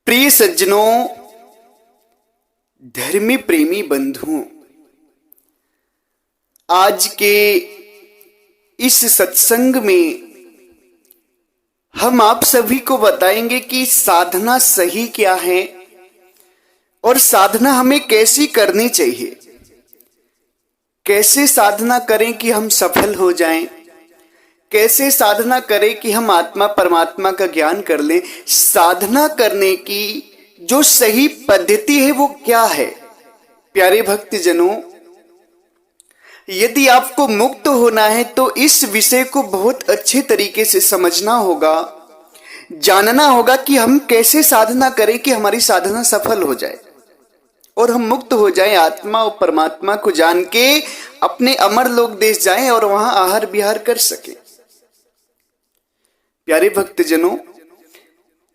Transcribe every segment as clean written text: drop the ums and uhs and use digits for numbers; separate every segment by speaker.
Speaker 1: प्रिय सज्जनों, धर्मी प्रेमी बंधुओं, आज के इस सत्संग में हम आप सभी को बताएंगे कि साधना सही क्या है और साधना हमें कैसी करनी चाहिए। कैसे साधना करें कि हम सफल हो जाएं, कैसे साधना करें कि हम आत्मा परमात्मा का ज्ञान कर लें। साधना करने की जो सही पद्धति है वो क्या है। प्यारे भक्तजनों, यदि आपको मुक्त होना है तो इस विषय को बहुत अच्छे तरीके से समझना होगा, जानना होगा कि हम कैसे साधना करें कि हमारी साधना सफल हो जाए और हम मुक्त हो जाएं, आत्मा और परमात्मा को जान के अपने अमर लोक देश जाएं और वहां आहार विहार कर सकें। प्यारे भक्तजनों,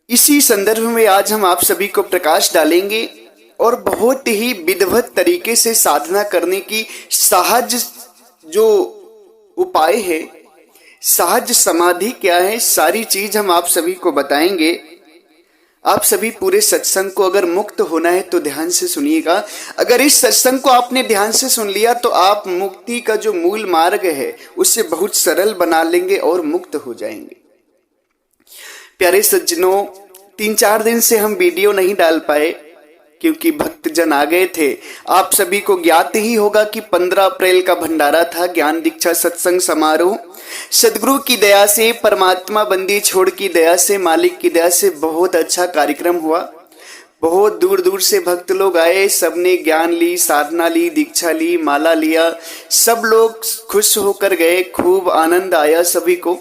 Speaker 1: इसी संदर्भ में आज हम आप सभी को प्रकाश डालेंगे और बहुत ही विधिवत तरीके से साधना करने की सहज जो उपाय है, सहज समाधि क्या है, सारी चीज हम आप सभी को बताएंगे। आप सभी पूरे सत्संग को अगर मुक्त होना है तो ध्यान से सुनिएगा। अगर इस सत्संग को आपने ध्यान से सुन लिया तो आप मुक्ति का जो मूल मार्ग है उससे बहुत सरल बना लेंगे और मुक्त हो जाएंगे। प्यारे सज्जनों, 3-4 दिन से हम वीडियो नहीं डाल पाए क्योंकि भक्तजन आ गए थे। आप सभी को ज्ञात ही होगा कि 15 अप्रैल का भंडारा था, ज्ञान दीक्षा सत्संग समारोह। सदगुरु की दया से, परमात्मा बंदी छोड़ की दया से, मालिक की दया से बहुत अच्छा कार्यक्रम हुआ। बहुत दूर दूर से भक्त लोग आए, सबने ज्ञान ली, साधना ली, दीक्षा ली, माला लिया। सब लोग खुश होकर गए, खूब आनंद आया सभी को।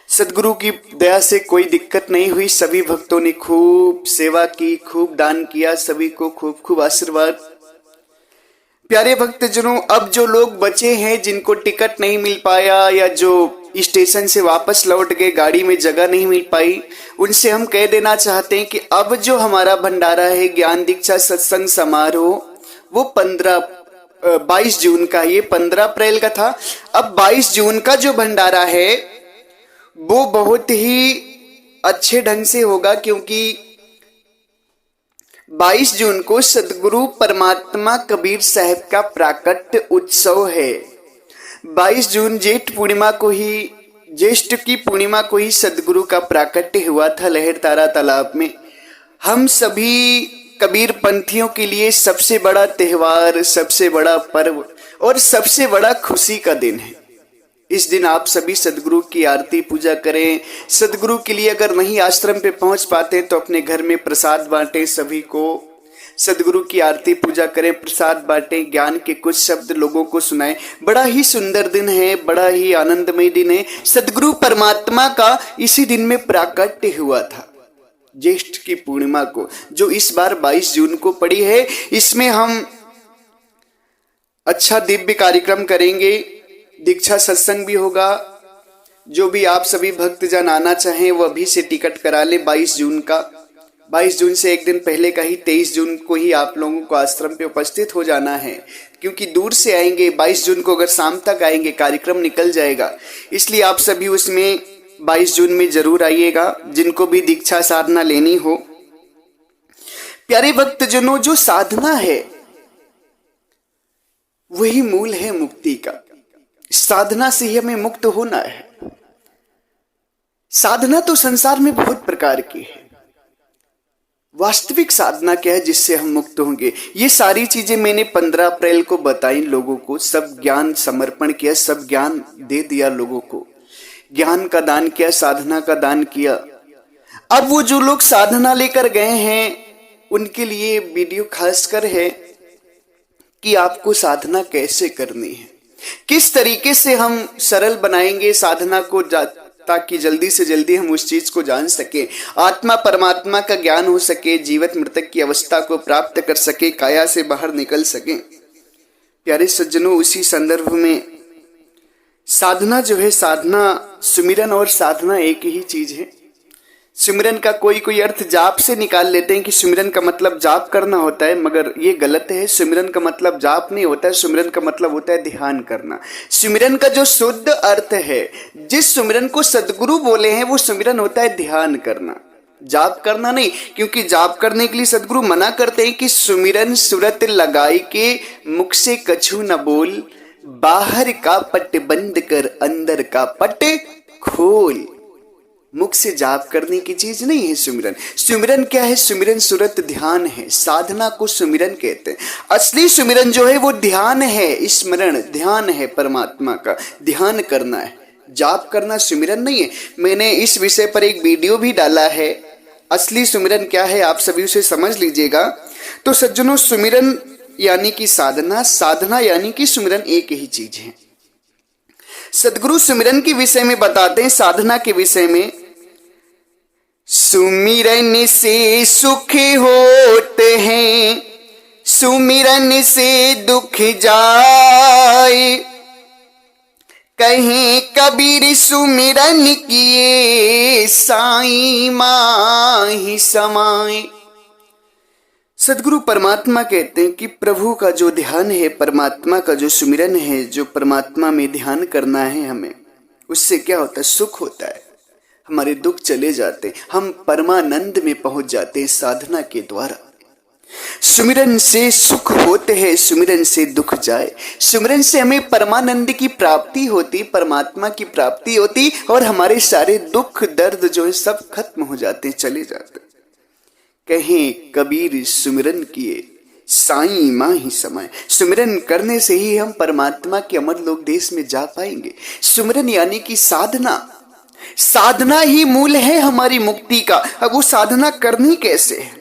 Speaker 1: सदगुरु की दया से कोई दिक्कत नहीं हुई। सभी भक्तों ने खूब सेवा की, खूब दान किया, सभी को खूब खूब आशीर्वाद। प्यारे भक्तजनों, अब जो लोग बचे हैं जिनको टिकट नहीं मिल पाया या जो स्टेशन से वापस लौट गए, गाड़ी में जगह नहीं मिल पाई, उनसे हम कह देना चाहते हैं कि अब जो हमारा भंडारा है ज्ञान दीक्षा सत्संग समारोह, वो 22 जून का, ये 15 अप्रैल का था। अब 22 जून का जो भंडारा है वो बहुत ही अच्छे ढंग से होगा क्योंकि 22 जून को सदगुरु परमात्मा कबीर साहब का प्राकट्य उत्सव है। 22 जून ज्येष्ठ की पूर्णिमा को ही सदगुरु का प्राकट्य हुआ था लहरतारा तालाब में। हम सभी कबीर पंथियों के लिए सबसे बड़ा त्योहार, सबसे बड़ा पर्व और सबसे बड़ा खुशी का दिन है। इस दिन आप सभी सदगुरु की आरती पूजा करें। सदगुरु के लिए अगर नहीं आश्रम पे पहुंच पाते तो अपने घर में प्रसाद बांटें, सभी को सदगुरु की आरती पूजा करें, प्रसाद बांटें, ज्ञान के कुछ शब्द लोगों को सुनाएं। बड़ा ही सुंदर दिन है, बड़ा ही आनंदमय दिन है। सदगुरु परमात्मा का इसी दिन में प्राकट्य हुआ था, ज्येष्ठ की पूर्णिमा को, जो इस बार 22 जून को पड़ी है। इसमें हम अच्छा दिव्य कार्यक्रम करेंगे, दीक्षा सत्संग भी होगा। जो भी आप सभी भक्तजन आना चाहें वो अभी से टिकट करा ले 22 जून का। 22 जून से एक दिन पहले का ही 23 जून को ही आप लोगों को आश्रम पे उपस्थित हो जाना है क्योंकि दूर से आएंगे। 22 जून को अगर शाम तक आएंगे कार्यक्रम निकल जाएगा, इसलिए आप सभी उसमें 22 जून में जरूर आइएगा जिनको भी दीक्षा साधना लेनी हो। प्यारे भक्तजनों, जो साधना है वही मूल है मुक्ति का। साधना से ही हमें मुक्त होना है। साधना तो संसार में बहुत प्रकार की है। वास्तविक साधना क्या है जिससे हम मुक्त होंगे, ये सारी चीजें मैंने 15 अप्रैल को बताई लोगों को। सब ज्ञान समर्पण किया, सब ज्ञान दे दिया लोगों को, ज्ञान का दान किया, साधना का दान किया। अब वो जो लोग साधना लेकर गए हैं उनके लिए वीडियो खासकर है कि आपको साधना कैसे करनी है, किस तरीके से हम सरल बनाएंगे साधना को ताकि जल्दी से जल्दी हम उस चीज को जान सके, आत्मा परमात्मा का ज्ञान हो सके, जीवित मृतक की अवस्था को प्राप्त कर सके, काया से बाहर निकल सके। प्यारे सज्जनों, उसी संदर्भ में साधना जो है, साधना, सुमिरन और साधना एक ही चीज है। सुमिरन का कोई अर्थ जाप से निकाल लेते हैं कि सुमिरन का मतलब जाप करना होता है, मगर ये गलत है। सुमिरन का मतलब जाप नहीं होता है, सुमिरन का मतलब होता है ध्यान करना। सुमिरन का जो शुद्ध अर्थ है, जिस सुमिरन को सदगुरु बोले हैं, वो सुमिरन होता है ध्यान करना। जाप करना नहीं, क्योंकि जाप करने के लिए सदगुरु मना करते हैं कि सुमिरन सुरत लगाई के मुख से कछु न बोल, बाहर का पट बंद कर अंदर का पट खोल। मुख से जाप करने की चीज नहीं है सुमिरन। सुमिरन क्या है? सुमिरन सुरत ध्यान है, साधना को सुमिरन कहते हैं। असली सुमिरन जो है वो ध्यान है, स्मरण ध्यान है, परमात्मा का ध्यान करना है। जाप करना सुमिरन नहीं है। मैंने इस विषय पर एक वीडियो भी डाला है, असली सुमिरन क्या है आप सभी उसे समझ लीजिएगा। तो सज्जनों, सुमिरन यानी कि साधना, साधना यानी कि सुमिरन एक ही चीज है। सदगुरु सुमिरन के विषय में बताते हैं, साधना के विषय में, सुमिरन से सुख होते हैं, सुमिरन से दुख जाए, कहीं कबीर सुमिरन किए, साईं माही समाए। सदगुरु परमात्मा कहते हैं कि प्रभु का जो ध्यान है, परमात्मा का जो सुमिरन है, जो परमात्मा में ध्यान करना है हमें, उससे क्या होता है? सुख होता है, हमारे दुख चले जाते हैं, हम परमानंद में पहुंच जाते हैं साधना के द्वारा। सुमिरन से सुख होते हैं, सुमिरन से दुख जाए। सुमिरन से हमें परमानंद की प्राप्ति होती, परमात्मा की प्राप्ति होती, और हमारे सारे दुख दर्द जो है सब खत्म हो जाते हैं, चले जाते हैं। कहें कबीर सुमिरन किए, साईं माही समाए। सुमिरन करने से ही हम परमात्मा के अमर लोक देश में जा पाएंगे। सुमिरन यानी कि साधना, साधना ही मूल है हमारी मुक्ति का। अब वो साधना करनी कैसे है?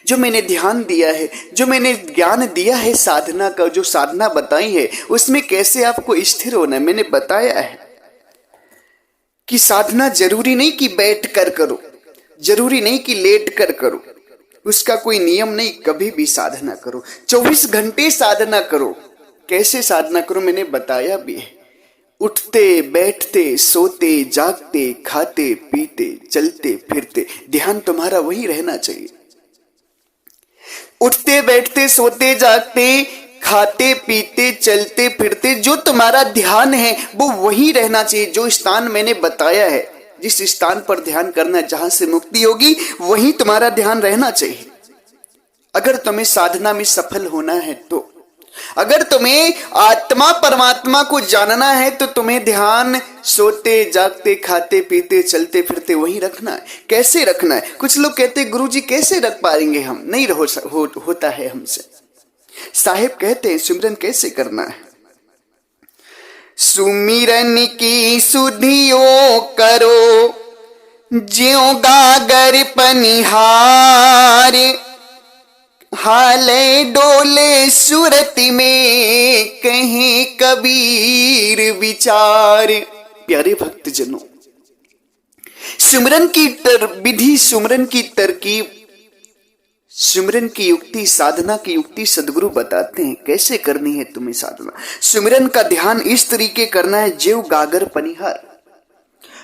Speaker 1: जो मैंने ध्यान दिया है, जो मैंने ज्ञान दिया है साधना का, जो साधना बताई है, उसमें कैसे आपको स्थिर होना है मैंने बताया है। कि साधना जरूरी नहीं कि बैठ कर करो, जरूरी नहीं कि लेट कर करो, उसका कोई नियम नहीं, कभी भी साधना करो, 24 घंटे साधना करो। कैसे साधना करो मैंने बताया भी है। उठते बैठते सोते जागते खाते पीते चलते फिरते ध्यान तुम्हारा वही रहना चाहिए। उठते बैठते सोते जागते खाते पीते चलते फिरते जो तुम्हारा ध्यान है वो वही रहना चाहिए। जो स्थान मैंने बताया है, जिस स्थान पर ध्यान करना है, जहां से मुक्ति होगी वहीं तुम्हारा ध्यान रहना चाहिए। अगर तुम्हें साधना में सफल होना है तो, अगर तुम्हें आत्मा परमात्मा को जानना है तो तुम्हें ध्यान सोते जागते खाते पीते चलते फिरते वहीं रखना है। कैसे रखना है? कुछ लोग कहते हैं गुरुजी कैसे रख पाएंगे हम, नहीं होता है हमसे। साहिब कहते हैं सुमिरन कैसे करना है। सुमिरन की सुधियो करो, ज्यों गागर पनिहार, हाले डोले सूरत में कहीं कबीर विचार। प्यारे भक्तजनों, सुमिरन की विधि, सुमिरन की तरकीब, सुमिरन की युक्ति, साधना की युक्ति सदगुरु बताते हैं कैसे करनी है तुम्हें साधना। सुमिरन का ध्यान इस तरीके करना है, ज्यों गागर पनिहार,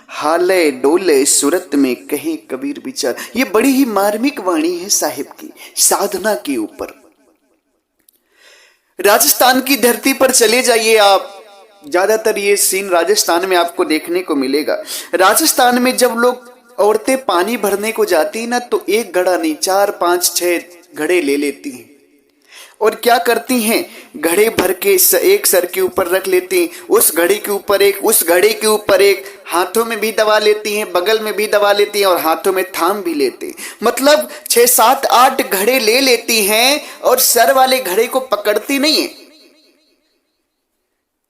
Speaker 1: हाले डोले सूरत में कहीं कबीर विचार। ये बड़ी ही मार्मिक वाणी है साहिब की साधना के ऊपर। राजस्थान की धरती पर चले जाइए आप, ज्यादातर ये सीन राजस्थान में आपको देखने को मिलेगा। राजस्थान में जब लोग औरतें पानी भरने को जाती ना, तो एक घड़ा नहीं 4 5 6 घड़े ले लेती हैं और क्या करती हैं, घड़े भर के एक सर के ऊपर रख लेती हैं, उस घड़े के ऊपर एक, उस घड़े के ऊपर एक, हाथों में भी दबा लेती हैं, बगल में भी दबा लेती हैं और हाथों में थाम भी लेती हैं। मतलब 6 7 8 घड़े ले लेती हैं और सर वाले घड़े को पकड़ती नहीं है,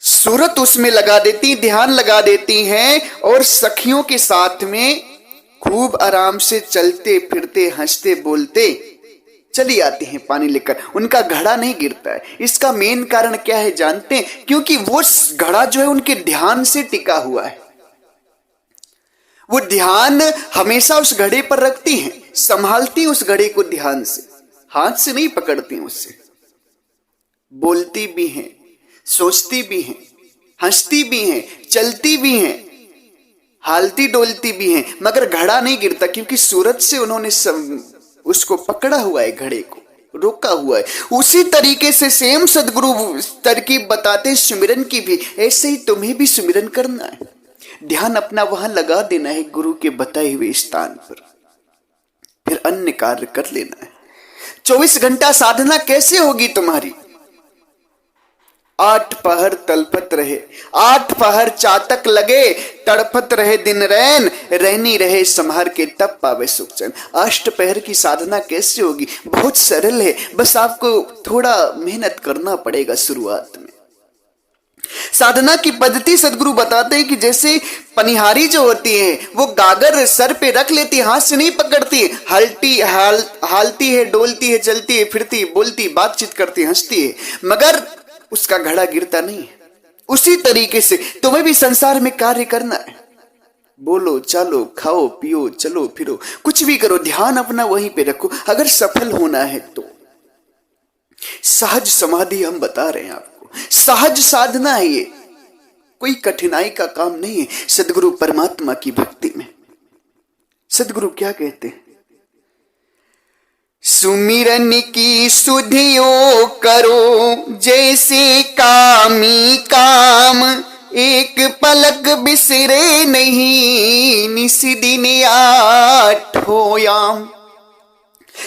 Speaker 1: सूरत उसमें लगा देती, ध्यान लगा देती हैं और सखियों के साथ में खूब आराम से चलते फिरते हंसते बोलते चली आती हैं पानी लेकर। उनका घड़ा नहीं गिरता है। इसका मेन कारण क्या है जानते हैं? क्योंकि वो घड़ा जो है उनके ध्यान से टिका हुआ है। वो ध्यान हमेशा उस घड़े पर रखती हैं, संभालती उस घड़े को ध्यान से, हाथ से नहीं पकड़ती उससे। बोलती भी हैं, सोचती भी हैं, हंसती भी हैं, चलती भी हैं, हालती डोलती भी हैं, मगर घड़ा नहीं गिरता क्योंकि सूरत से उन्होंने उसको पकड़ा हुआ है, घड़े को रोका हुआ है। उसी तरीके से सेम सदगुरु तरकीब बताते हैं सुमिरन की भी। ऐसे ही तुम्हें भी सुमिरन करना है। ध्यान अपना वहां लगा देना है गुरु के बताए हुए स्थान पर, फिर अन्य कार्य कर लेना है। 24 घंटा साधना कैसे होगी तुम्हारी? 8 पहर तलपत रहे, 8 पहर चातक लगे, तड़पत रहे दिन रैन, रहनी रहे संहार के तब पावे सुख चैन। 8 पहर की साधना कैसे होगी? बहुत सरल है, बस आपको थोड़ा मेहनत करना पड़ेगा शुरुआत में। साधना की पद्धति सदगुरु बताते हैं कि जैसे पनिहारी जो होती है वो गागर सर पे रख लेती है, हाथ से नहीं पकड़ती, हालती है, डोलती है, चलती है, फिरती है, बोलती, बातचीत करती है, हंसती है, मगर उसका घड़ा गिरता नहीं है। उसी तरीके से तुम्हें भी संसार में कार्य करना है। बोलो, चालो, खाओ, पियो, चलो फिरो, कुछ भी करो, ध्यान अपना वहीं पे रखो। अगर सफल होना है तो सहज समाधि हम बता रहे हैं आपको, सहज साधना है ये, कोई कठिनाई का काम नहीं है। सदगुरु परमात्मा की भक्ति में सदगुरु क्या कहते हैं? सुमिरन की सुधियो करो जैसे कामी काम, एक पलक बिसरे नहीं निस दिन आठो याम।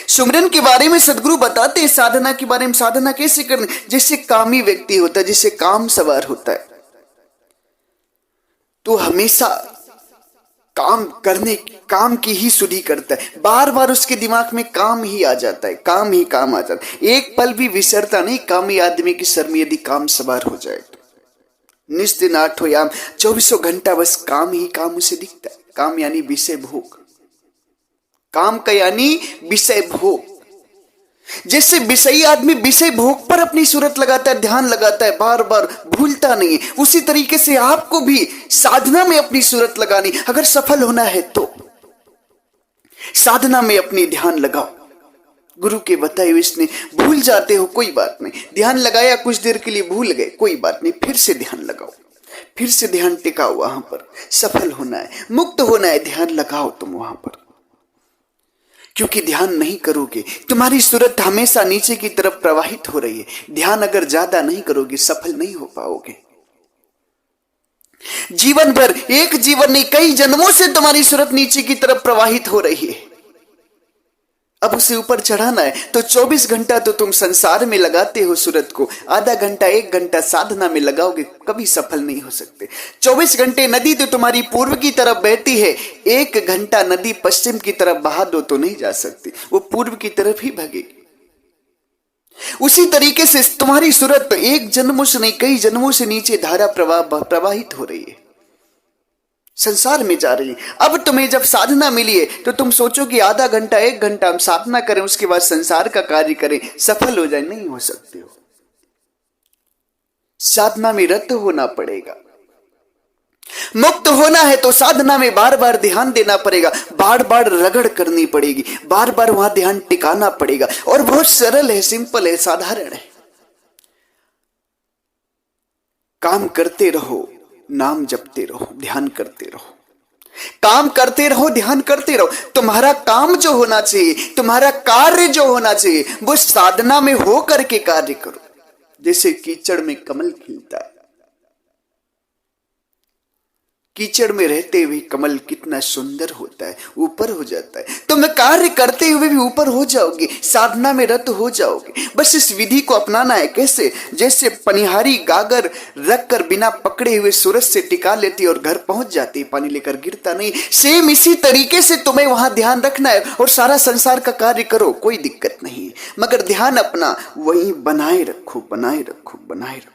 Speaker 1: सुमिरन के बारे में सदगुरु बताते हैं, साधना के बारे में, साधना कैसे करनी। जैसे कामी व्यक्ति होता है, जैसे काम सवार होता है, तो हमेशा काम की ही सुधि करता है, बार बार उसके दिमाग में काम ही आ जाता है, काम ही काम आ जाता है, एक पल भी विसरता नहीं। कामी आदमी के सर में यदि काम सवार हो जाए तो निस दिन आठो याम, 24 घंटा बस काम ही काम उसे दिखता है। काम यानी विषय भोग, काम का यानी विषय भोग। जैसे विषयी आदमी विषय भोग पर अपनी सूरत लगाता है, ध्यान लगाता है, बार बार भूलता नहीं है, उसी तरीके से आपको भी साधना में अपनी सूरत लगानी। अगर सफल होना है तो साधना में अपनी ध्यान लगाओ। गुरु के बताए हुए इसने, भूल जाते हो कोई बात नहीं, ध्यान लगाया कुछ देर के लिए भूल गए कोई बात नहीं, फिर से ध्यान लगाओ, फिर से ध्यान टिकाओ वहां पर। सफल होना है, मुक्त होना है, ध्यान लगाओ तुम वहां पर। क्योंकि ध्यान नहीं करोगे तुम्हारी सूरत हमेशा नीचे की तरफ प्रवाहित हो रही है। ध्यान अगर ज्यादा नहीं करोगे सफल नहीं हो पाओगे। जीवन भर, एक जीवन नहीं कई जन्मों से तुम्हारी सूरत नीचे की तरफ प्रवाहित हो रही है, अब उसे ऊपर चढ़ाना है। तो 24 घंटा तो तुम संसार में लगाते हो सूरत को, आधा घंटा 1 घंटा साधना में लगाओगे, कभी सफल नहीं हो सकते। 24 घंटे नदी तो तुम्हारी पूर्व की तरफ बहती है, 1 घंटा नदी पश्चिम की तरफ बहा दो तो नहीं जा सकती, वो पूर्व की तरफ ही भगेगी। उसी तरीके से तुम्हारी सूरत तो एक जन्मों से नहीं कई जन्मों से नीचे धारा प्रवाहित हो रही है, संसार में जा रही है। अब तुम्हें जब साधना मिली है तो तुम सोचो कि आधा घंटा 1 घंटा हम साधना करें, उसके बाद संसार का कार्य करें, सफल हो जाए, नहीं हो सकते हो। साधना में रत होना पड़ेगा। मुक्त होना है तो साधना में बार बार ध्यान देना पड़ेगा, बार बार रगड़ करनी पड़ेगी, बार बार वहां ध्यान टिकाना पड़ेगा। और बहुत सरल है, सिंपल है, साधारण है। काम करते रहो, नाम जपते रहो, ध्यान करते रहो, काम करते रहो, ध्यान करते रहो। तुम्हारा काम जो होना चाहिए, तुम्हारा कार्य जो होना चाहिए, वो साधना में हो करके कार्य करो। जैसे कीचड़ में कमल खिलता है, कीचड़ में रहते हुए कमल कितना सुंदर होता है, ऊपर हो जाता है। तुम कार्य करते हुए भी ऊपर हो जाओगे, साधना में रत हो जाओगे। बस इस विधि को अपनाना है। कैसे? जैसे पनिहारी गागर रख कर बिना पकड़े हुए सूरज से टिका लेती और घर पहुंच जाती, पानी लेकर गिरता नहीं, सेम इसी तरीके से तुम्हें वहां ध्यान रखना है और सारा संसार का कार्य करो, कोई दिक्कत नहीं है। मगर ध्यान अपना वहीं बनाए रखो, बनाए रखो, बनाए रखो।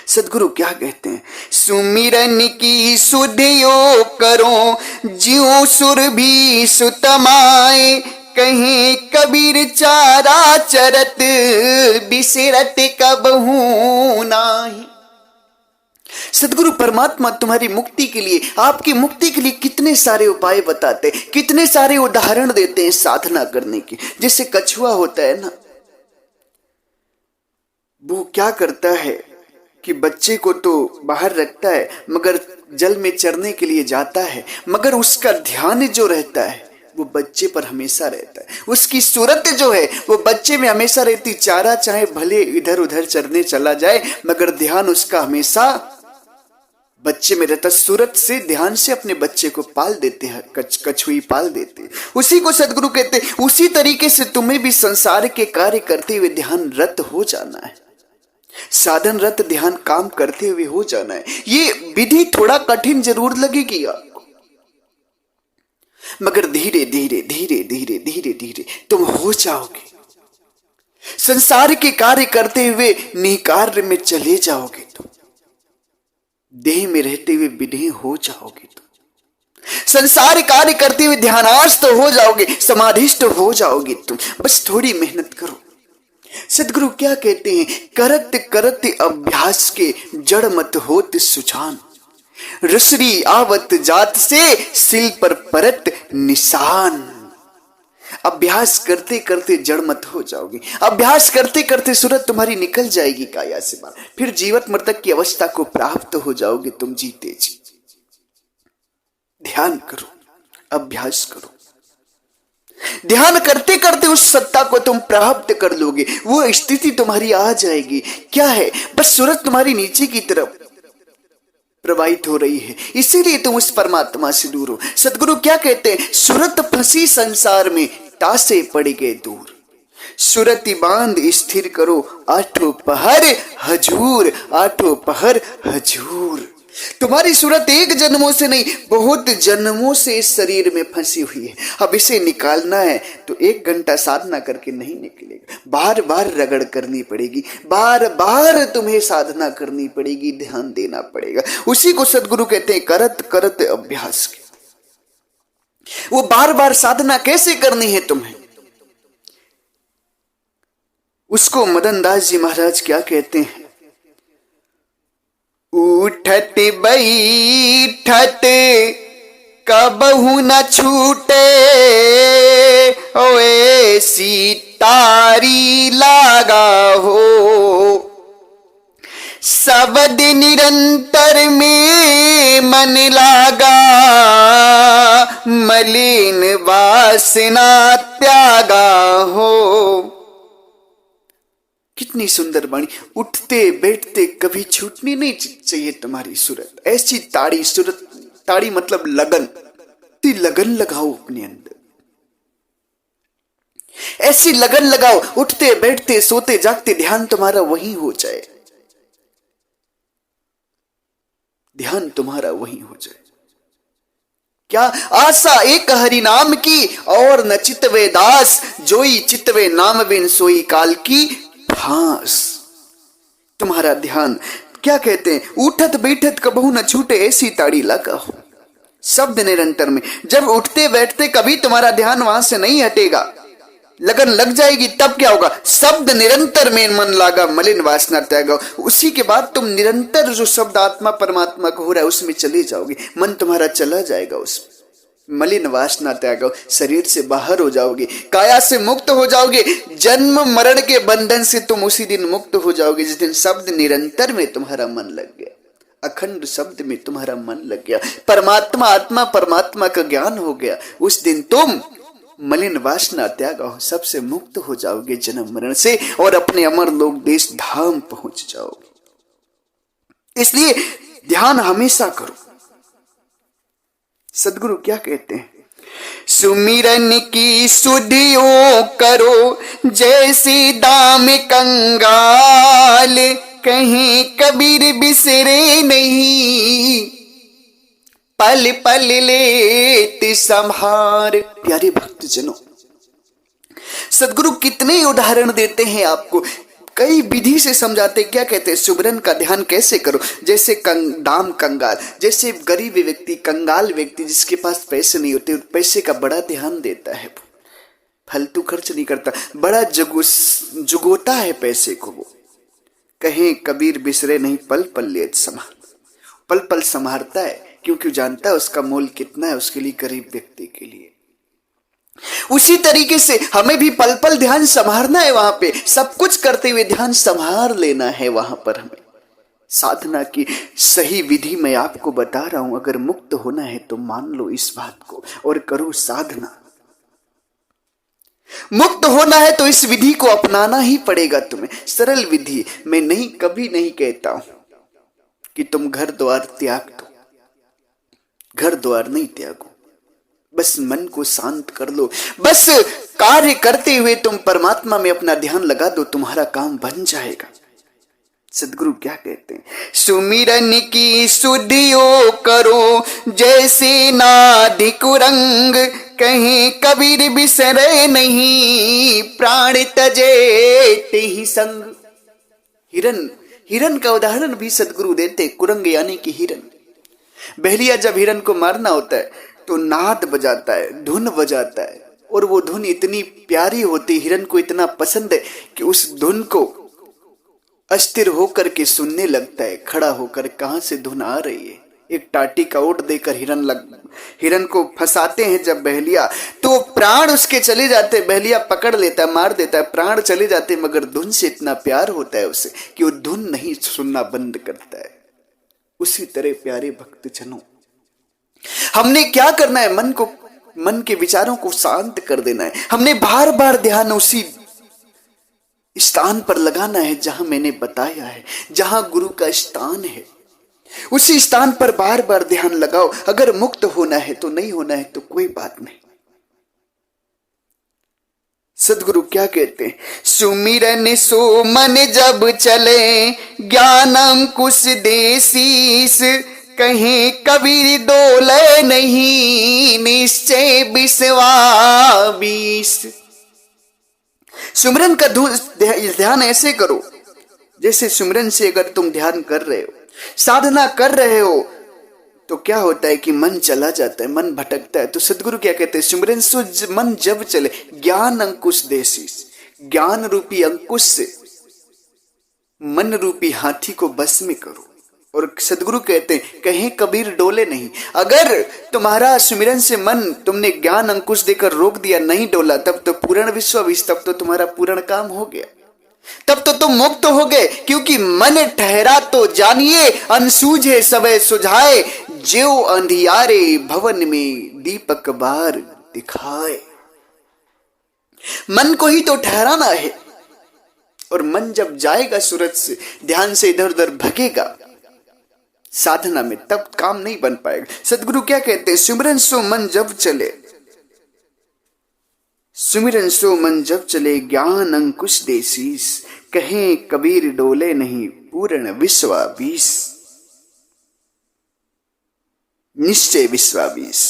Speaker 1: सदगुरु क्या कहते हैं? सुमिरन की सुधियो करो ज्यों सुर भी सुतमाए, कहीं कबीर चारा चरत बिसरत कबहू नाही। सदगुरु परमात्मा तुम्हारी मुक्ति के लिए, आपकी मुक्ति के लिए कितने सारे उपाय बताते, कितने सारे उदाहरण देते हैं साधना करने की। जैसे कछुआ होता है ना, वो क्या करता है कि बच्चे को तो बाहर रखता है मगर जल में चरने के लिए जाता है, मगर उसका ध्यान जो रहता है वो बच्चे पर हमेशा रहता है। उसकी सूरत जो है वो बच्चे में हमेशा रहती। चारा चाहे भले इधर उधर चरने चला जाए मगर ध्यान उसका हमेशा बच्चे में रहता, सूरत से ध्यान से अपने बच्चे को पाल देते हैं, कछुई पाल देते हैं। उसी को सदगुरु कहते हैं, उसी तरीके से तुम्हें भी संसार के कार्य करते हुए ध्यान रत हो जाना है, साधन रत ध्यान काम करते हुए हो जाना है। ये विधि थोड़ा कठिन जरूर लगेगी आपको, मगर धीरे धीरे धीरे धीरे धीरे धीरे तुम हो जाओगे। संसार के कार्य करते हुए निकार्य में चले जाओगे, तुम देह में रहते हुए विदेह हो जाओगे, तुम संसार कार्य करते हुए ध्यानास्थ हो जाओगे, समाधिष्ट हो जाओगे तुम। बस थोड़ी मेहनत करो। सदगुरु क्या कहते हैं, करत करत अभ्यास के जड़ मत होत सुजान, रसरी आवत जात से सिल पर परत निशान। अभ्यास करते करते जड़ मत हो जाओगे, अभ्यास करते करते सूरत तुम्हारी निकल जाएगी काया से बाहर, फिर जीवत मृतक की अवस्था को प्राप्त हो जाओगे तुम जीते जी। ध्यान करो, अभ्यास करो, ध्यान करते करते उस सत्ता को तुम प्राप्त कर लोगे, वो स्थिति तुम्हारी आ जाएगी। क्या है, बस सूरत तुम्हारी नीचे की तरफ प्रवाहित हो रही है, इसीलिए तुम उस परमात्मा से दूर हो। सदगुरु क्या कहते हैं, सूरत फंसी संसार में तासे पड़ गए दूर, सूरति बांध स्थिर करो आठों पहर हजूर, आठों पहर हजूर। तुम्हारी सूरत एक जन्मों से नहीं, बहुत जन्मों से इस शरीर में फंसी हुई है। अब इसे निकालना है तो 1 घंटा साधना करके नहीं निकलेगा, बार बार रगड़ करनी पड़ेगी, बार बार तुम्हें साधना करनी पड़ेगी, ध्यान देना पड़ेगा। उसी को सदगुरु कहते हैं करत करत अभ्यास के। वो बार बार साधना कैसे करनी है तुम्हें, उसको मदन दास जी महाराज क्या कहते हैं, उठत बैठत कबहू न छूटे, ओए सीतारी लागा हो, शब्द निरंतर में मन लागा, मलिन वासना त्यागा हो। कितनी सुंदर वाणी, उठते बैठते कभी छूटनी नहीं चाहिए तुम्हारी सूरत। ऐसी ताड़ी, सूरत ताड़ी मतलब लगन, लगन लगाओ अपने अंदर, ऐसी लगन लगाओ, उठते बैठते सोते जागते ध्यान तुम्हारा वही हो जाए, ध्यान तुम्हारा वही हो जाए। क्या आशा एक हरि नाम की और न चितवे दास, जोई चितवे नाम बिन सोई काल की फांस। तुम्हारा ध्यान क्या कहते हैं, उठत बैठत कबहू न छूटे ऐसी ताड़ी लगा हो, शब्द निरंतर में। जब उठते बैठते कभी तुम्हारा ध्यान वहां से नहीं हटेगा, लगन लग जाएगी, तब क्या होगा, शब्द निरंतर में मन लागा, मलिन वासना त्यागा। उसी के बाद तुम निरंतर जो शब्द आत्मा परमात्मा को हो रहा है उसमें चले जाओगे, मन तुम्हारा चला जाएगा उसमें, मलिन वासना त्यागो, शरीर से बाहर हो जाओगे, काया से मुक्त हो जाओगे, जन्म मरण के बंधन से तुम उसी दिन मुक्त हो जाओगे जिस दिन शब्द निरंतर में तुम्हारा मन लग गया, अखंड शब्द में तुम्हारा मन लग गया, परमात्मा आत्मा परमात्मा का ज्ञान हो गया। उस दिन तुम मलिन वासना त्याग हो, सबसे मुक्त हो जाओगे जन्म मरण से, और अपने अमर लोक देश धाम पहुंच जाओगे। इसलिए ध्यान हमेशा करो। सदगुरु क्या कहते हैं, सुमिरन की सुधियों करो जैसी दाम कंगाल, कहीं कबीर बिसरे नहीं, पल पल लेत संभार। प्यारे भक्तजनों, सदगुरु कितने उदाहरण देते हैं आपको, कई विधि से समझाते। क्या कहते हैं, सुमिरन का ध्यान कैसे करो, जैसे दाम कंगाल, जैसे गरीब व्यक्ति, कंगाल व्यक्ति जिसके पास पैसे नहीं होते, पैसे का बड़ा ध्यान देता है, फालतू खर्च नहीं करता, बड़ा जुगोता है पैसे को। वो कहीं कबीर बिसरे नहीं, पल पल लेत संभार, पल पल संभारता है, क्योंकि जानता है उसका मोल कितना है उसके लिए, गरीब व्यक्ति के लिए। उसी तरीके से हमें भी पल पल ध्यान संभालना है, वहां पे सब कुछ करते हुए ध्यान संभाल लेना है। वहां पर हमें साधना की सही विधि मैं आपको बता रहा हूं। अगर मुक्त होना है तो मान लो इस बात को और करो साधना। मुक्त होना है तो इस विधि को अपनाना ही पड़ेगा तुम्हें। सरल विधि मैं नहीं, कभी नहीं कहता हूं कि तुम घर द्वार त्याग दो, घर द्वार नहीं त्यागो, बस मन को शांत कर लो, बस कार्य करते हुए तुम परमात्मा में अपना ध्यान लगा दो, तुम्हारा काम बन जाएगा। सदगुरु क्या कहते हैं, सुमिरन की सुधियो करो जैसे नादि कुरंग, कहीं कबीर बिसरे नहीं प्राण तजे ते ही संग। हिरन का उदाहरण भी सदगुरु देते, कुरंग यानी कि हिरन। बहलिया जब हिरन को मारना होता है तो नाद बजाता है, धुन बजाता है, और वो धुन इतनी प्यारी होती, हिरन को इतना पसंद है कि उस धुन को अस्थिर होकर के सुनने लगता है, खड़ा होकर कहां से धुन आ रही है। एक टाटी का ओट देकर हिरन को फंसाते हैं जब बहलिया, तो प्राण उसके चले जाते, बहलिया पकड़ लेता है, मार देता है, प्राण चले जाते, मगर धुन से इतना प्यार होता है उसे कि वो धुन नहीं सुनना बंद करता है। उसी तरह प्यारे भक्तजनों, हमने क्या करना है, मन के विचारों को शांत कर देना है। हमने बार बार ध्यान उसी स्थान पर लगाना है जहां मैंने बताया है, जहां गुरु का स्थान है, उसी स्थान पर बार बार ध्यान लगाओ। अगर मुक्त होना है तो, नहीं होना है तो कोई बात नहीं। सदगुरु क्या कहते हैं, सुमिरन सो मन जब चले ज्ञान अंकुश देशीस, कहीं कबीर डोले नहीं निश्चय विश्वास। सुमिरन का ध्यान ऐसे करो जैसे सुमिरन से अगर तुम ध्यान कर रहे हो, साधना कर रहे हो, तो क्या होता है कि मन चला जाता है, मन भटकता है। तो सदगुरु क्या कहते हैं, सुमिरन सो मन जब चले ज्ञान अंकुश देशीस, ज्ञान रूपी अंकुश से मन रूपी हाथी को बस में करो। और सदगुरु कहते हैं कहीं कबीर डोले नहीं। अगर तुम्हारा सुमिरन से मन तुमने ज्ञान अंकुश देकर रोक दिया, नहीं डोला, तब तो पूर्ण विश्वास, तब तो तुम्हारा पूर्ण काम हो गया, तब तो तुम मुक्त हो गए। क्योंकि मन ठहरा तो जानिए अनसूझे सबे सुझाए, ज्यो अंधियारे भवन में दीपक बार दिखाए। मन को ही तो ठहराना है, और मन जब जाएगा सूरज से, ध्यान से इधर उधर भगेगा साधना में, तब काम नहीं बन पाएगा। सदगुरु क्या कहते हैं, सुमिरन सो मन जब चले, सुमिरन सो मन जब चले ज्ञान अंकुश देशीस, कहें कबीर डोले नहीं पूर्ण विश्वास, निश्चय विश्वास।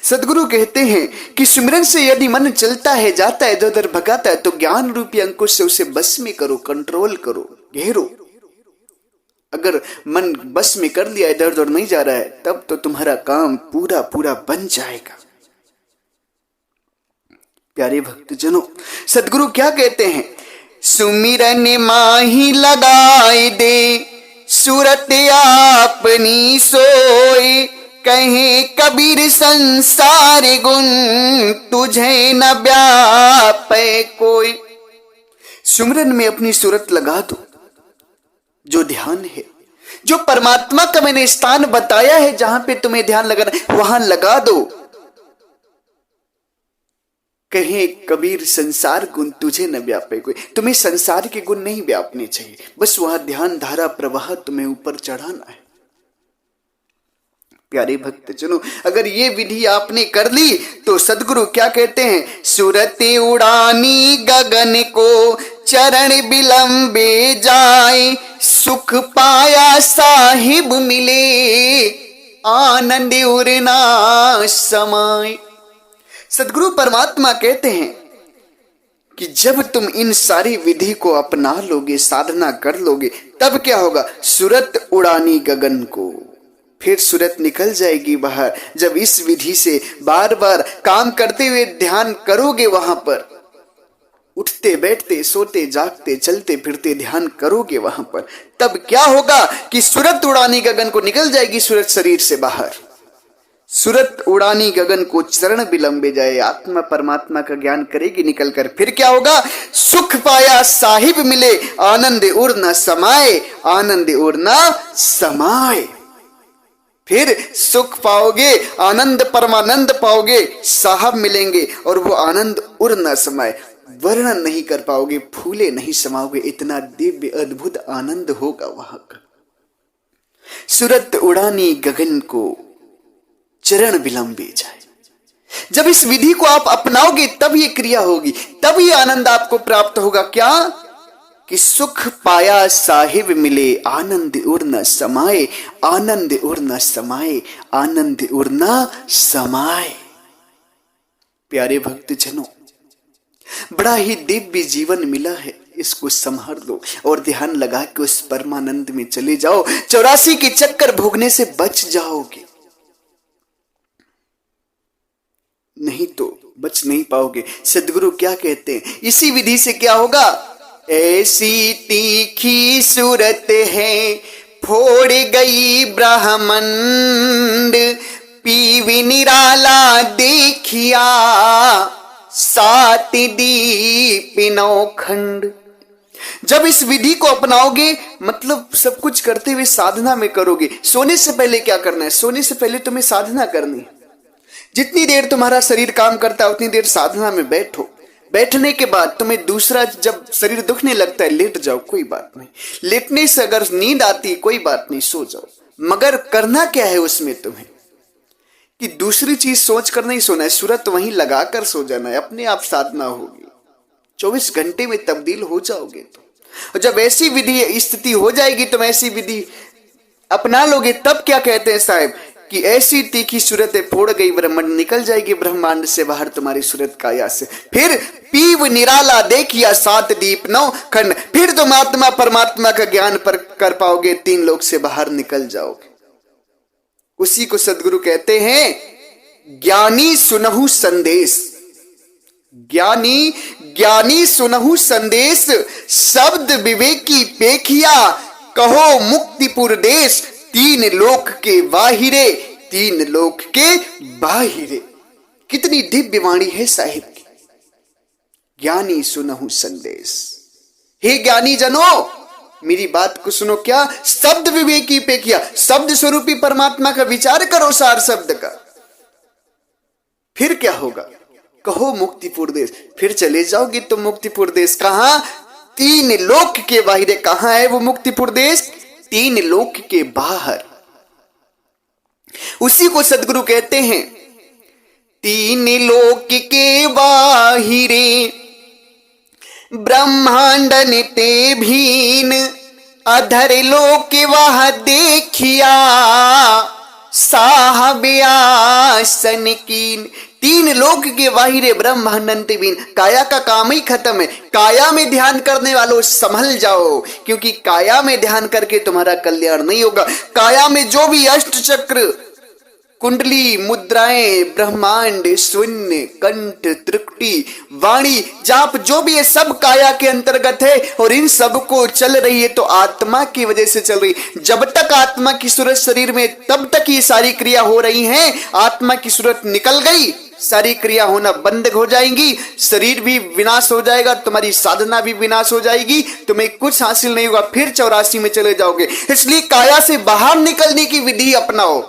Speaker 1: सदगुरु कहते हैं कि सुमिरन से यदि मन चलता है, जाता है, इधर उधर भगाता है, तो ज्ञान रूपी अंकुश से उसे बस में करो, कंट्रोल करो, घेरो। अगर मन बस में कर लिया, इधर उधर नहीं जा रहा है, तब तो तुम्हारा काम पूरा पूरा बन जाएगा। प्यारे भक्तजनों, सदगुरु क्या कहते हैं, सुमिरन माही लगाई दे सूरत आपनी सोई, कहे कबीर संसार गुण तुझे न व्यापे कोई। सुमिरन में अपनी सूरत लगा दो, जो ध्यान है, जो परमात्मा का मैंने स्थान बताया है जहां पे तुम्हें ध्यान लगाना है, वहां लगा दो। कहे कबीर संसार गुण तुझे न व्यापे कोई, तुम्हें संसार के गुण नहीं व्यापने चाहिए, बस वहां ध्यान धारा प्रवाह तुम्हें ऊपर चढ़ाना है। प्यारे भक्तजनों, अगर ये विधि आपने कर ली तो सदगुरु क्या कहते हैं, सूरत उड़ानी गगन को चरण विलंबे जाए, सुख पाया साहिब मिले आनंद उड़ना समाए। सदगुरु परमात्मा कहते हैं कि जब तुम इन सारी विधि को अपना लोगे, साधना कर लोगे, तब क्या होगा, सूरत उड़ानी गगन को, फिर सूरत निकल जाएगी बाहर। जब इस विधि से बार बार काम करते हुए ध्यान करोगे, वहां पर उठते बैठते सोते जागते चलते फिरते ध्यान करोगे वहां पर, तब क्या होगा कि सूरत उड़ानी गगन को निकल जाएगी सूरत शरीर से बाहर। सूरत उड़ानी गगन को चरण विलंबे जाए, आत्मा परमात्मा का ज्ञान करेगी निकलकर। फिर क्या होगा, सुख पाया साहिब मिले आनंद उड़ न समाए, आनंद उड़ न समाए। फिर सुख पाओगे, आनंद परमानंद पाओगे, साहब मिलेंगे, और वो आनंद उड़ न समाए, वर्णन नहीं कर पाओगे, फूले नहीं समाओगे, इतना दिव्य अद्भुत आनंद होगा वहां का। सुरत उड़ानी गगन को चरण विलंबे जाए। जब इस विधि को आप अपनाओगे तब ये क्रिया होगी, तब ये आनंद आपको प्राप्त होगा। क्या कि सुख पाया साहिब मिले, आनंद उर न समाए, आनंद उर न समाए, आनंद उर न समाए। प्यारे भक्त जनों, बड़ा ही दिव्य जीवन मिला है, इसको संभाल लो और ध्यान लगा के उस परमानंद में चले जाओ। 84 के चक्कर भोगने से बच जाओगे, नहीं तो बच नहीं पाओगे। सदगुरु क्या कहते हैं, इसी विधि से क्या होगा, ऐसी तीखी सूरत है फोड़ गई ब्रह्मांड, पीवी निराला देखिया सात दीप नौ खंड। जब इस विधि को अपनाओगे, मतलब सब कुछ करते हुए साधना में करोगे। सोने से पहले क्या करना है, सोने से पहले तुम्हें साधना करनी है। जितनी देर तुम्हारा शरीर काम करता है उतनी देर साधना में बैठो। बैठने के बाद तुम्हें दूसरा, जब शरीर दुखने लगता है लेट जाओ, कोई बात नहीं। लेटने से अगर नींद आती कोई बात नहीं, सो जाओ। मगर करना क्या है उसमें तुम्हें, कि दूसरी चीज सोच कर नहीं सोना है, सूरत वहीं लगाकर सो जाना है, अपने आप साधना होगी। 24 घंटे में तब्दील हो जाओगे। तो और जब ऐसी विधि स्थिति हो जाएगी, तुम ऐसी विधि अपना लोगे, तब क्या कहते हैं साहब, कि ऐसी तीखी सूरत फोड़ गई ब्रह्मांड, निकल जाएगी ब्रह्मांड से बाहर तुम्हारी सूरत काया से। फिर पीव निराला देखिया सात दीप नौ खंड, फिर तुम आत्मा परमात्मा का ज्ञान पर कर पाओगे, 3 लोक से बाहर निकल जाओगे। उसी को सदगुरु कहते हैं ज्ञानी सुनहु संदेश। ज्ञानी सुनहु संदेश, शब्द विवेकी पेखिया, कहो मुक्तिपुर देश, 3 लोक के बाहिरे, 3 लोक के बाहिरे। कितनी दिव्य वाणी है साहिब की। ज्ञानी सुनहु संदेश, हे ज्ञानी जनों मेरी बात को सुनो। क्या, शब्द विवेकी पे किया, शब्द स्वरूपी परमात्मा का विचार करो, सार शब्द का। फिर क्या होगा, कहो मुक्तिपुर देश, फिर चले जाओगे तुम मुक्तिपुर देश। कहां, 3 लोक के बाहर। कहां है वो मुक्तिपुर देश, 3 लोक के बाहर। उसी को सदगुरु कहते हैं 3 लोक के बाहिरे, ब्रह्मांड निते भीन, अधर लोक वह देखिया साहब आसन कीन। 3 लोक के बाहिरे ब्रह्मांड बीन, काया का काम ही खत्म है। काया में ध्यान करने वालों संभल जाओ, क्योंकि काया में ध्यान करके तुम्हारा कल्याण नहीं होगा। काया में जो भी अष्ट चक्र, कुंडली, मुद्राएं, ब्रह्मांड, शून्य, कंठ, त्रिकुटी, वाणी, जाप, जो भी है सब काया के अंतर्गत है। और इन सब को चल रही है तो आत्मा की वजह से चल रही। जब तक आत्मा की सूरत शरीर में, तब तक ये सारी क्रिया हो रही हैं। आत्मा की सूरत निकल गई, सारी क्रिया होना बंद हो जाएंगी, शरीर भी विनाश हो जाएगा, तुम्हारी साधना भी विनाश हो जाएगी, तुम्हें कुछ हासिल नहीं होगा, फिर 84 में चले जाओगे। इसलिए काया से बाहर निकलने की विधि अपनाओ।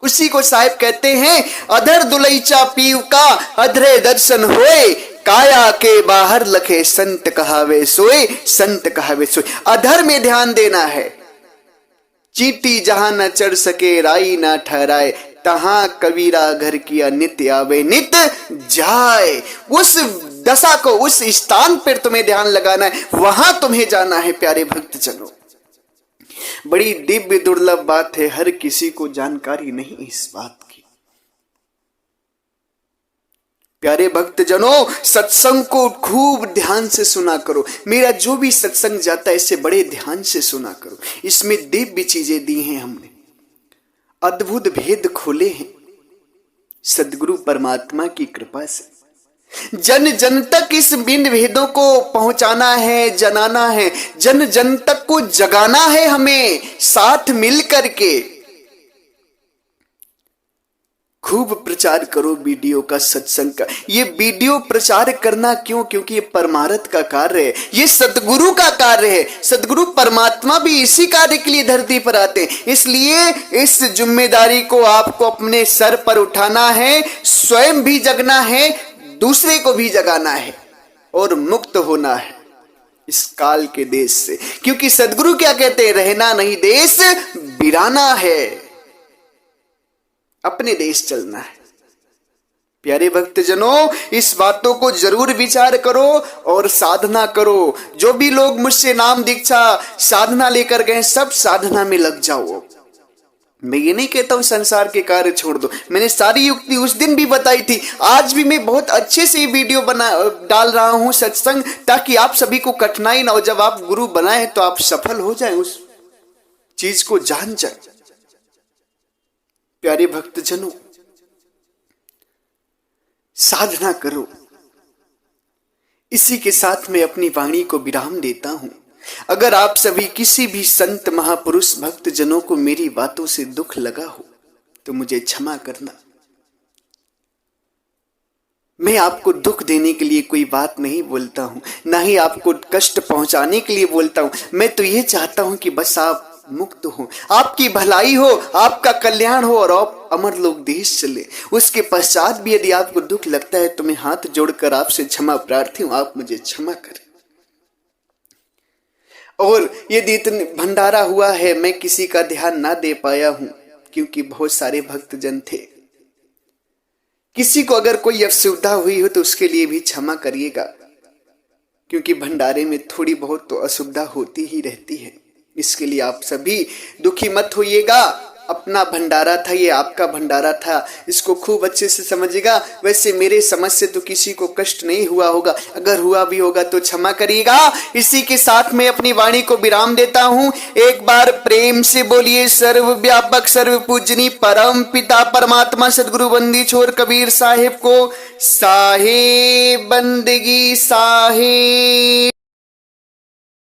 Speaker 1: उसी को साहिब कहते हैं अधर दुलैचा पीव का, अधरे दर्शन होए, काया के बाहर लखे संत कहावे सोए, संत कहावे सोए। अधर में ध्यान देना है। चींटी जहां न चढ़ सके राई ना ठहराए, तहां कबीरा घर किया नित्य आवे नित जाए। उस दशा को, उस स्थान पर तुम्हें ध्यान लगाना है, वहां तुम्हें जाना है प्यारे भक्तजनों। बड़ी दिव्य दुर्लभ बात है, हर किसी को जानकारी नहीं इस बात की। प्यारे भक्तजनों, सत्संग को खूब ध्यान से सुना करो। मेरा जो भी सत्संग जाता है इसे बड़े ध्यान से सुना करो। इसमें दिव्य चीजें दी हैं हमने, अद्भुत भेद खोले हैं सदगुरु परमात्मा की कृपा से। जन जन तक इस बिन भेदों को पहुंचाना है, जनाना है, जन जन तक को जगाना है हमें, साथ मिल करके। खूब प्रचार करो वीडियो का, सत्संग का। ये वीडियो प्रचार करना क्यों, क्योंकि ये परमार्थ का कार्य है, ये सतगुरु का कार्य है। सतगुरु परमात्मा भी इसी कार्य के लिए धरती पर आते हैं। इसलिए इस जिम्मेदारी को आपको अपने सर पर उठाना है, स्वयं भी जगना है, दूसरे को भी जगाना है और मुक्त होना है। इस काल के देश से। क्योंकि सदगुरु क्या कहते हैं, रहना नहीं देश बिराना है, अपने देश चलना है। प्यारे भक्तजनों, इस बातों को जरूर विचार करो और साधना करो। जो भी लोग मुझसे नाम दीक्षा साधना लेकर गए, सब साधना में लग जाओ। मैं ये नहीं कहता हूं संसार के कार्य छोड़ दो, मैंने सारी युक्ति उस दिन भी बताई थी। आज भी मैं बहुत अच्छे से वीडियो डाल रहा हूं सत्संग, ताकि आप सभी को कठिनाई ना हो। जब आप गुरु बनाए तो आप सफल हो जाएं, उस चीज को जान जाए। प्यारे भक्तजनों, साधना करो। इसी के साथ मैं अपनी वाणी को विराम देता हूं। अगर आप सभी किसी भी संत महापुरुष भक्तजनों को मेरी बातों से दुख लगा हो तो मुझे क्षमा करना। मैं आपको दुख देने के लिए कोई बात नहीं बोलता हूं, ना ही आपको कष्ट पहुंचाने के लिए बोलता हूं। मैं तो ये चाहता हूं कि बस आप मुक्त हो, आपकी भलाई हो, आपका कल्याण हो और आप अमर लोक देश चले। उसके पश्चात भी यदि आपको दुख लगता है तो मैं हाथ जोड़कर आपसे क्षमा प्रार्थी हूं, आप मुझे क्षमा करें। और यदि इतने भंडारा हुआ है, मैं किसी का ध्यान ना दे पाया हूं क्योंकि बहुत सारे भक्तजन थे, किसी को अगर कोई असुविधा हुई हो तो उसके लिए भी क्षमा करिएगा, क्योंकि भंडारे में थोड़ी बहुत तो असुविधा होती ही रहती है। इसके लिए आप सभी दुखी मत होइएगा। अपना भंडारा था, ये आपका भंडारा था, इसको खूब अच्छे से समझिएगा। वैसे मेरे समझ से तो किसी को कष्ट नहीं हुआ होगा, अगर हुआ भी होगा तो क्षमा करिएगा। इसी के साथ मैं अपनी वाणी को विराम देता हूं। एक बार प्रेम से बोलिए सर्व व्यापक सर्व पूजनी परम पिता परमात्मा सदगुरु बंदी छोर कबीर साहेब को साहेब बंदगी साहेब।